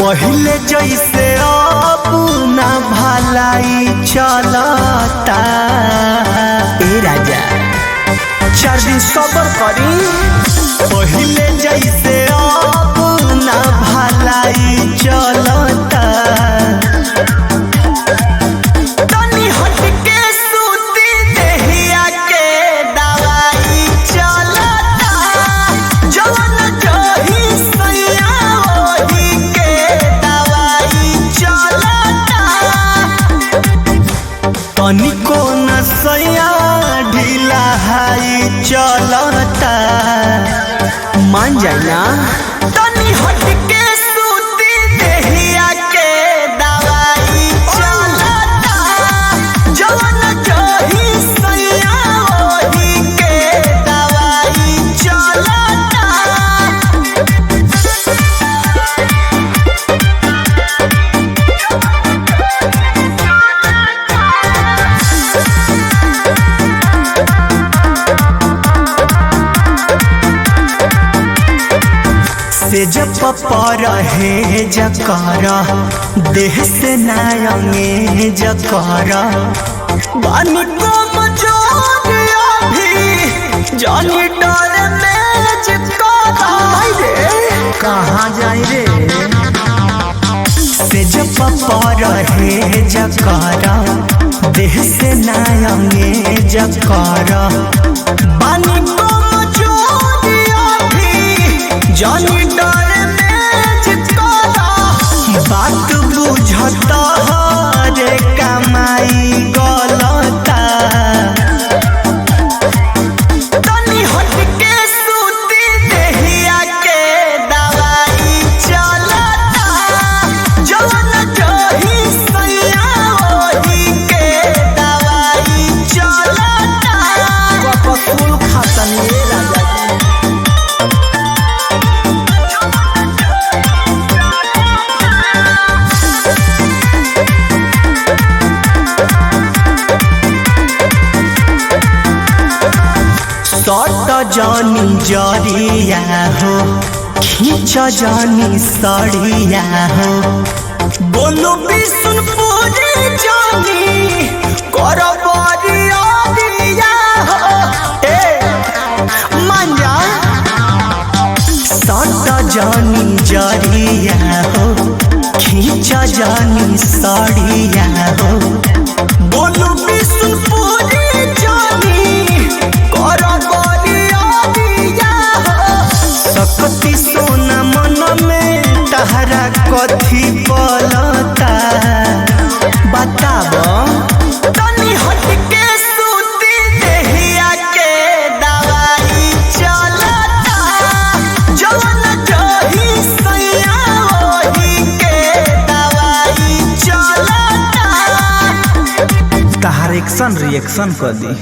पहले जैसे अब ना भलाई चलता। ए राजा 4 दिन सबर करी। पहले जैसे अब ना भलाई चलता। तनी हट के सूती देहिया के दवाई चलता। जवन जही सैया ओही के दवाई चलता। तनिको न सैया ढीला हाई चलता। मान जाए ना। तनी हट के सूती देहिया के दवाई चलता। जवन जही सैया ओही के दवाई चलता। से जब रहे जकारा देह से नायंगे जकारा। बानी को मचोरिया भी जानी डर में चिपकारा। कहाँ जाए रे। से जब रहे जकारा देह से नायंगे जकारा। बानी को मचोरिया भी जानी बात बुझता रे कमाई गलता। तनी हट के सूती देहिया के दवाई चलता। जवन जही सैया ओही के दवाई चलता। कपसूल खातनी राजा। सट जानी जरिया हो खींच जानी सड़िया हो। बोलो बिशुनपुरी जानी कर बरिया हो। मान जा। सट जानी जरिया हो खींच जानी सड़िया हो। बोलो बिशुनपुरी जानी सकती सोना मन में तहरा कथी पलता। बताब। तनी हट के सूती देहिया के दवाई चलता। जवन जही सैया ओही के दवाई चलता। तहार एक्शन रिएक्शन कर दी।